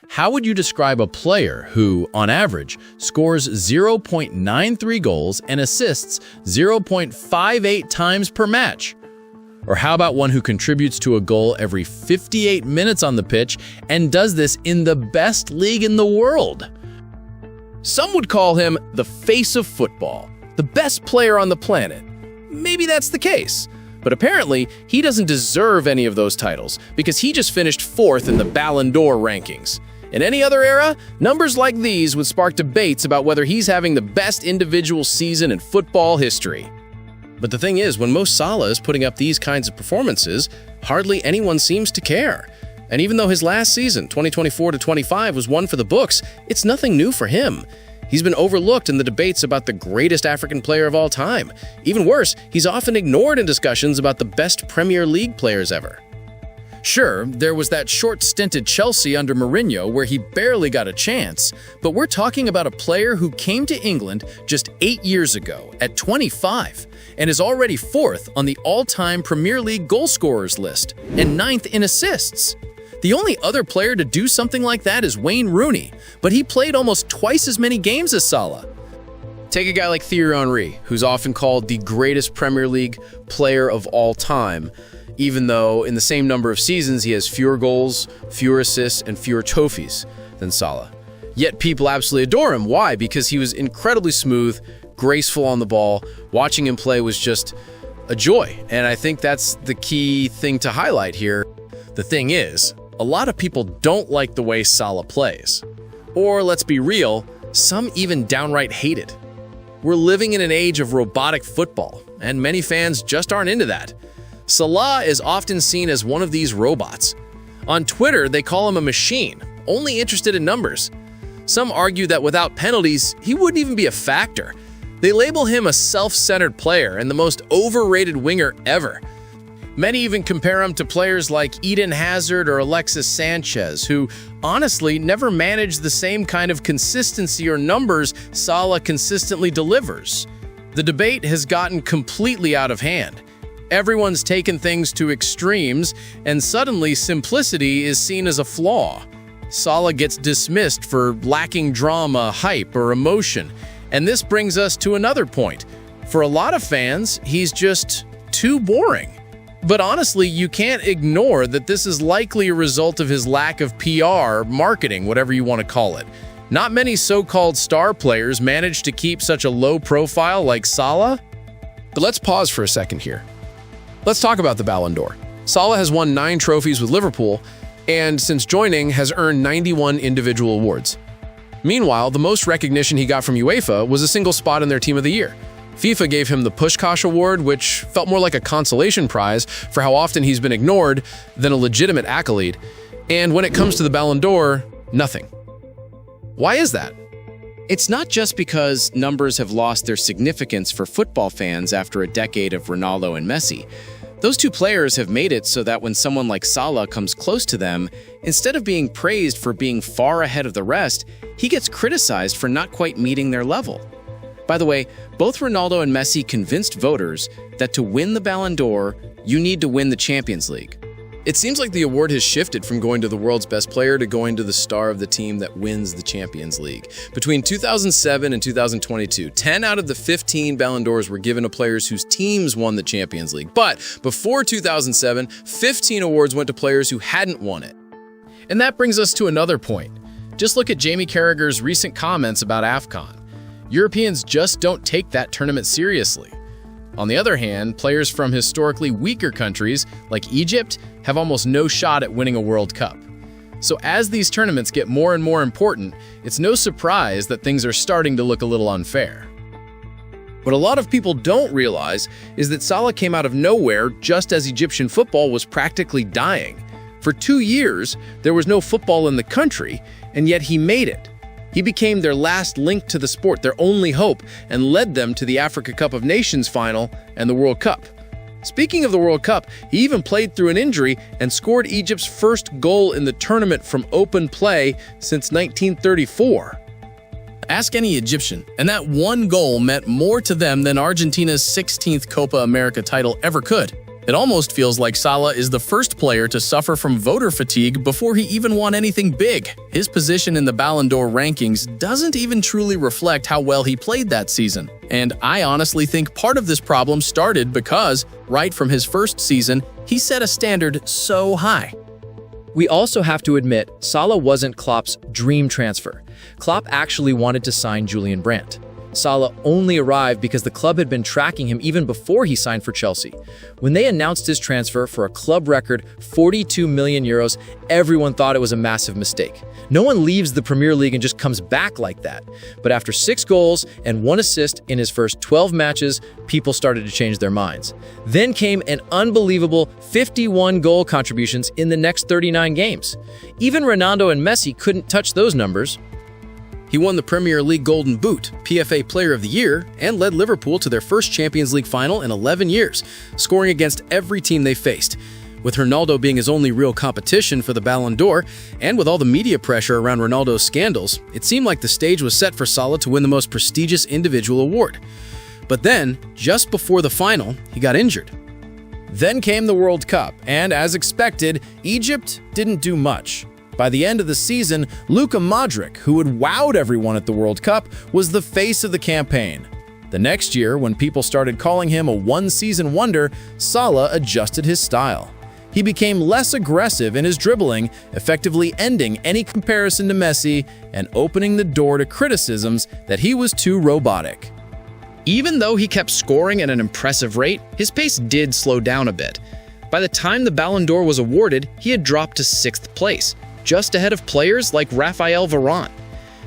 How would you describe a player who, on average, scores 0.93 goals and assists 0.58 times per match? Or how about one who contributes to a goal every 58 minutes on the pitch and does this in the best league in the world? Some would call him the face of football, the best player on the planet. Maybe that's the case. But apparently, he doesn't deserve any of those titles because he just finished 4th in the Ballon d'Or rankings. In any other era, numbers like these would spark debates about whether he's having the best individual season in football history. But the thing is, when Mo Salah is putting up these kinds of performances, hardly anyone seems to care. And even though his last season, 2024-25, was one for the books, it's nothing new for him. He's been overlooked in the debates about the greatest African player of all time. Even worse, he's often ignored in discussions about the best Premier League players ever. Sure, there was that short stint at Chelsea under Mourinho where he barely got a chance, but we're talking about a player who came to England just 8 years ago at 25 and is already 4th on the all-time Premier League goal scorers list and 9th in assists. The only other player to do something like that is Wayne Rooney, but he played almost twice as many games as Salah. Take a guy like Thierry Henry, who's often called the greatest Premier League player of all time, even though in the same number of seasons he has fewer goals, fewer assists, and fewer trophies than Salah. Yet people absolutely adore him. Why? Because he was incredibly smooth, graceful on the ball. Watching him play was just a joy, and I think that's the key thing to highlight here. The thing is, a lot of people don't like the way Salah plays. Or, let's be real, some even downright hate it. We're living in an age of robotic football, and many fans just aren't into that. Salah is often seen as one of these robots. On Twitter, they call him a machine, only interested in numbers. Some argue that without penalties, he wouldn't even be a factor. They label him a self-centered player and the most overrated winger ever. Many even compare him to players like Eden Hazard or Alexis Sanchez, who honestly never managed the same kind of consistency or numbers Salah consistently delivers. The debate has gotten completely out of hand. Everyone's taken things to extremes, and suddenly simplicity is seen as a flaw. Salah gets dismissed for lacking drama, hype, or emotion. And this brings us to another point. For a lot of fans, he's just too boring. But honestly, you can't ignore that this is likely a result of his lack of PR, marketing, whatever you want to call it. Not many so-called star players manage to keep such a low profile like Salah. But let's pause for a second here. Let's talk about the Ballon d'Or. Salah has won 9 trophies with Liverpool, and since joining has earned 91 individual awards. Meanwhile, the most recognition he got from UEFA was a single spot in their Team of the Year. FIFA gave him the Puskás Award, which felt more like a consolation prize for how often he's been ignored than a legitimate accolade. And when it comes to the Ballon d'Or, nothing. Why is that? It's not just because numbers have lost their significance for football fans after a decade of Ronaldo and Messi. Those two players have made it so that when someone like Salah comes close to them, instead of being praised for being far ahead of the rest, he gets criticized for not quite meeting their level. By the way, both Ronaldo and Messi convinced voters that to win the Ballon d'Or, you need to win the Champions League. It seems like the award has shifted from going to the world's best player to going to the star of the team that wins the Champions League. Between 2007 and 2022, 10 out of the 15 Ballon d'Ors were given to players whose teams won the Champions League. But before 2007, 15 awards went to players who hadn't won it. And that brings us to another point. Just look at Jamie Carragher's recent comments about AFCON. Europeans just don't take that tournament seriously. On the other hand, players from historically weaker countries, like Egypt, have almost no shot at winning a World Cup. So as these tournaments get more and more important, it's no surprise that things are starting to look a little unfair. What a lot of people don't realize is that Salah came out of nowhere just as Egyptian football was practically dying. For 2 years, there was no football in the country, and yet he made it. He became their last link to the sport, their only hope, and led them to the Africa Cup of Nations final and the World Cup. Speaking of the World Cup, he even played through an injury and scored Egypt's first goal in the tournament from open play since 1934. Ask any Egyptian, and that one goal meant more to them than Argentina's 16th Copa America title ever could. It almost feels like Salah is the first player to suffer from voter fatigue before he even won anything big. His position in the Ballon d'Or rankings doesn't even truly reflect how well he played that season. And I honestly think part of this problem started because, right from his first season, he set a standard so high. We also have to admit, Salah wasn't Klopp's dream transfer. Klopp actually wanted to sign Julian Brandt. Salah only arrived because the club had been tracking him even before he signed for Chelsea. When they announced his transfer for a club record 42 million euros, everyone thought it was a massive mistake. No one leaves the Premier League and just comes back like that. But after 6 goals and 1 assist in his first 12 matches, people started to change their minds. Then came an unbelievable 51 goal contributions in the next 39 games. Even Ronaldo and Messi couldn't touch those numbers. He won the Premier League Golden Boot, PFA Player of the Year, and led Liverpool to their first Champions League final in 11 years, scoring against every team they faced. With Ronaldo being his only real competition for the Ballon d'Or, and with all the media pressure around Ronaldo's scandals, it seemed like the stage was set for Salah to win the most prestigious individual award. But then, just before the final, he got injured. Then came the World Cup, and as expected, Egypt didn't do much. By the end of the season, Luka Modric, who had wowed everyone at the World Cup, was the face of the campaign. The next year, when people started calling him a one-season wonder, Salah adjusted his style. He became less aggressive in his dribbling, effectively ending any comparison to Messi and opening the door to criticisms that he was too robotic. Even though he kept scoring at an impressive rate, his pace did slow down a bit. By the time the Ballon d'Or was awarded, he had dropped to 6th place, just ahead of players like Raphael Varane.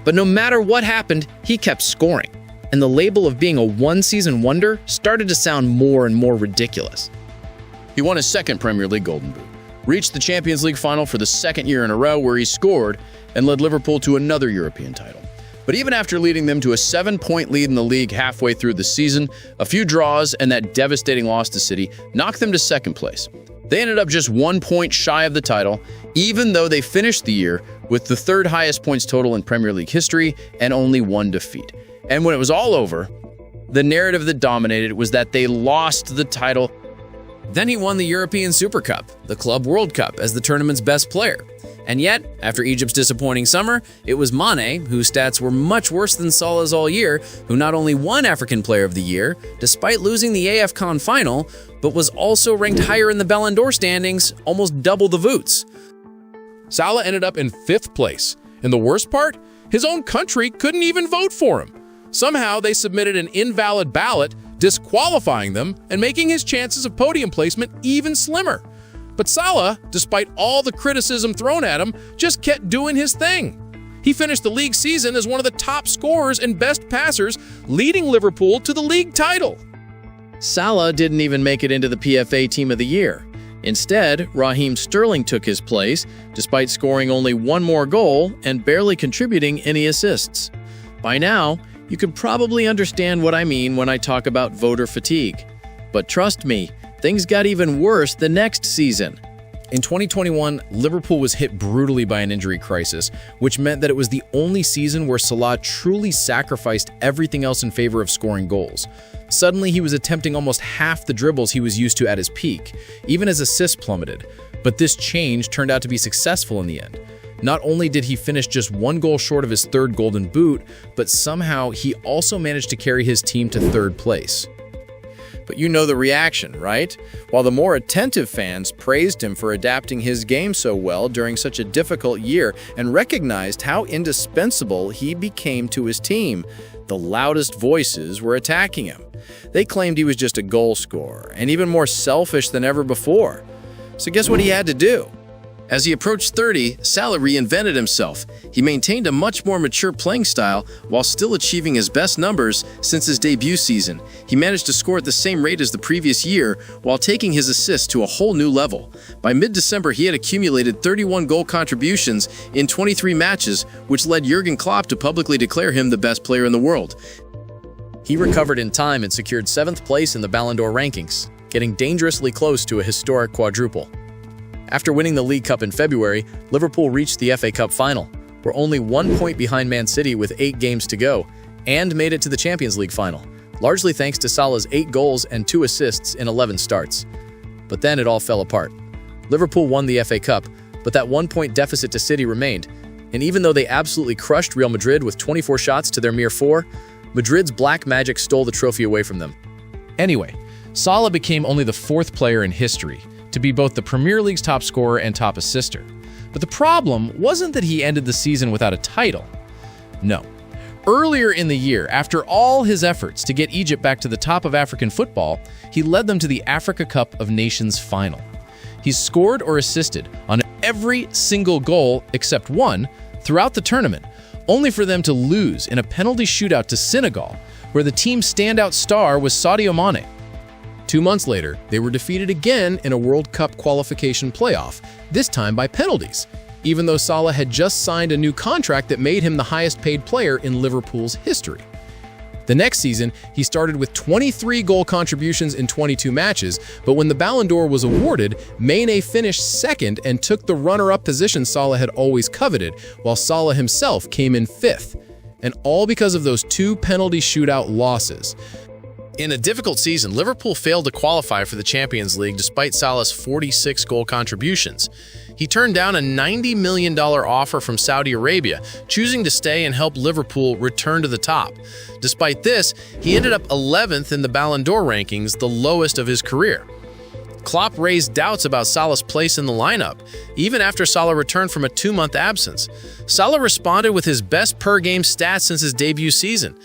But no matter what happened, he kept scoring, and the label of being a one-season wonder started to sound more and more ridiculous. He won his second Premier League Golden Boot, reached the Champions League final for the second year in a row where he scored, and led Liverpool to another European title. But even after leading them to a 7-point lead in the league halfway through the season, a few draws and that devastating loss to City knocked them to 2nd place. They ended up just 1 point shy of the title, even though they finished the year with the 3rd highest points total in Premier League history and only 1 defeat. And when it was all over, the narrative that dominated was that they lost the title. Then he won the European Super Cup, the Club World Cup, as the tournament's best player. And yet, after Egypt's disappointing summer, it was Mane, whose stats were much worse than Salah's all year, who not only won African Player of the Year, despite losing the AFCON final, but was also ranked higher in the Ballon d'Or standings, almost double the votes. Salah ended up in 5th place. And the worst part? His own country couldn't even vote for him. Somehow they submitted an invalid ballot, disqualifying them and making his chances of podium placement even slimmer. But Salah, despite all the criticism thrown at him, just kept doing his thing. He finished the league season as one of the top scorers and best passers, leading Liverpool to the league title. Salah didn't even make it into the PFA Team of the Year. Instead, Raheem Sterling took his place, despite scoring only 1 more goal and barely contributing any assists. By now, you can probably understand what I mean when I talk about voter fatigue. But trust me, things got even worse the next season. In 2021, Liverpool was hit brutally by an injury crisis, which meant that it was the only season where Salah truly sacrificed everything else in favor of scoring goals. Suddenly, he was attempting almost half the dribbles he was used to at his peak, even as assists plummeted. But this change turned out to be successful in the end. Not only did he finish just 1 goal short of his 3rd Golden Boot, but somehow he also managed to carry his team to 3rd place. But you know the reaction, right? While the more attentive fans praised him for adapting his game so well during such a difficult year and recognized how indispensable he became to his team, the loudest voices were attacking him. They claimed he was just a goal scorer and even more selfish than ever before. So guess what he had to do? As he approached 30, Salah reinvented himself. He maintained a much more mature playing style while still achieving his best numbers since his debut season. He managed to score at the same rate as the previous year while taking his assists to a whole new level. By mid-December, he had accumulated 31 goal contributions in 23 matches, which led Jurgen Klopp to publicly declare him the best player in the world. He recovered in time and secured 7th place in the Ballon d'Or rankings, getting dangerously close to a historic quadruple. After winning the League Cup in February, Liverpool reached the FA Cup final, were only 1 point behind Man City with 8 games to go, and made it to the Champions League final, largely thanks to Salah's 8 goals and 2 assists in 11 starts. But then it all fell apart. Liverpool won the FA Cup, but that 1-point deficit to City remained. And even though they absolutely crushed Real Madrid with 24 shots to their mere 4, Madrid's black magic stole the trophy away from them. Anyway, Salah became only the 4th player in history to be both the Premier League's top scorer and top assister. But the problem wasn't that he ended the season without a title. No. Earlier in the year, after all his efforts to get Egypt back to the top of African football, he led them to the Africa Cup of Nations final. He's scored or assisted on every single goal except one throughout the tournament, only for them to lose in a penalty shootout to Senegal, where the team's standout star was Sadio Mane. 2 months later, they were defeated again in a World Cup qualification playoff, this time by penalties, even though Salah had just signed a new contract that made him the highest-paid player in Liverpool's history. The next season, he started with 23 goal contributions in 22 matches, but when the Ballon d'Or was awarded, Mane finished second and took the runner-up position Salah had always coveted, while Salah himself came in 5th, and all because of those 2 penalty shootout losses. In a difficult season, Liverpool failed to qualify for the Champions League despite Salah's 46 goal contributions. He turned down a $90 million offer from Saudi Arabia, choosing to stay and help Liverpool return to the top. Despite this, he ended up 11th in the Ballon d'Or rankings, the lowest of his career. Klopp raised doubts about Salah's place in the lineup, even after Salah returned from a 2-month absence. Salah responded with his best per-game stats since his debut season.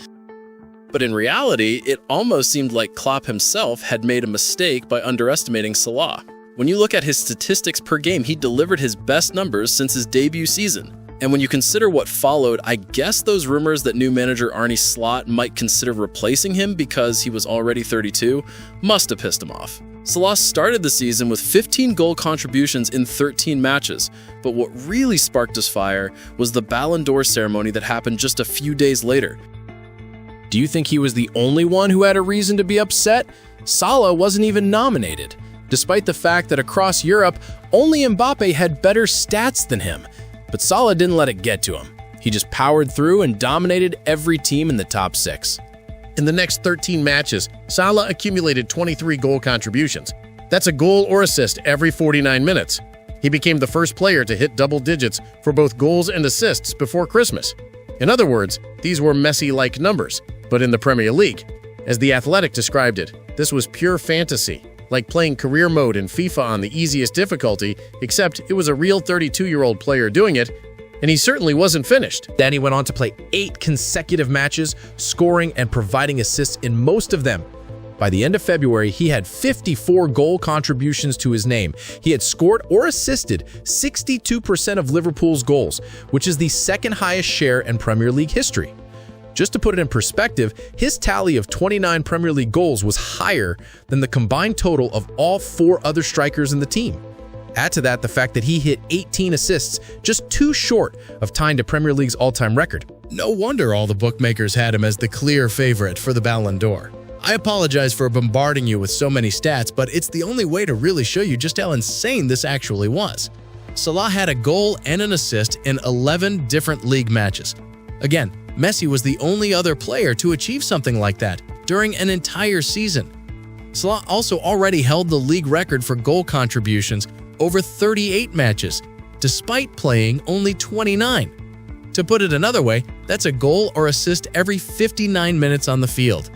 But in reality, it almost seemed like Klopp himself had made a mistake by underestimating Salah. When you look at his statistics per game, he delivered his best numbers since his debut season. And when you consider what followed, I guess those rumors that new manager Arne Slot might consider replacing him because he was already 32 must have pissed him off. Salah started the season with 15 goal contributions in 13 matches, but what really sparked his fire was the Ballon d'Or ceremony that happened just a few days later. Do you think he was the only one who had a reason to be upset? Salah wasn't even nominated, despite the fact that across Europe, only Mbappe had better stats than him. But Salah didn't let it get to him. He just powered through and dominated every team in the top 6. In the next 13 matches, Salah accumulated 23 goal contributions. That's a goal or assist every 49 minutes. He became the first player to hit double digits for both goals and assists before Christmas. In other words, these were Messi-like numbers, but in the Premier League. As The Athletic described it, this was pure fantasy, like playing career mode in FIFA on the easiest difficulty, except it was a real 32-year-old player doing it, and he certainly wasn't finished. Then he went on to play 8 consecutive matches, scoring and providing assists in most of them. By the end of February, he had 54 goal contributions to his name. He had scored or assisted 62% of Liverpool's goals, which is the second highest share in Premier League history. Just to put it in perspective, his tally of 29 Premier League goals was higher than the combined total of all 4 other strikers in the team. Add to that the fact that he hit 18 assists, just 2 short of tying to Premier League's all-time record. No wonder all the bookmakers had him as the clear favorite for the Ballon d'Or. I apologize for bombarding you with so many stats, but it's the only way to really show you just how insane this actually was. Salah had a goal and an assist in 11 different league matches. Again, Messi was the only other player to achieve something like that during an entire season. Salah also already held the league record for goal contributions over 38 matches, despite playing only 29. To put it another way, that's a goal or assist every 59 minutes on the field.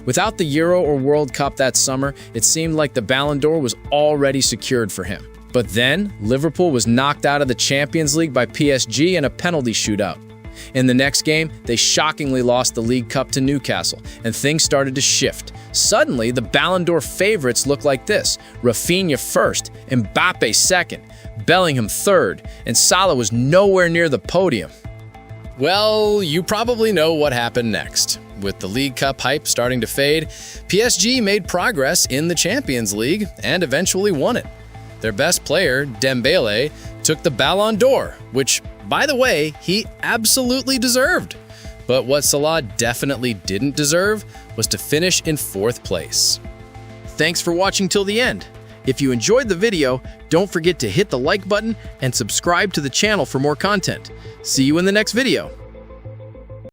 Without the Euro or World Cup that summer, it seemed like the Ballon d'Or was already secured for him. But then, Liverpool was knocked out of the Champions League by PSG in a penalty shootout. In the next game, they shockingly lost the League Cup to Newcastle, and things started to shift. Suddenly, the Ballon d'Or favorites looked like this: Rafinha first, Mbappe second, Bellingham third, and Salah was nowhere near the podium. Well, you probably know what happened next. With the League Cup hype starting to fade, PSG made progress in the Champions League and eventually won it. Their best player, Dembele, took the Ballon d'Or, which, by the way, he absolutely deserved. But what Salah definitely didn't deserve was to finish in 4th place. Thanks for watching till the end. If you enjoyed the video, don't forget to hit the like button and subscribe to the channel for more content. See you in the next video.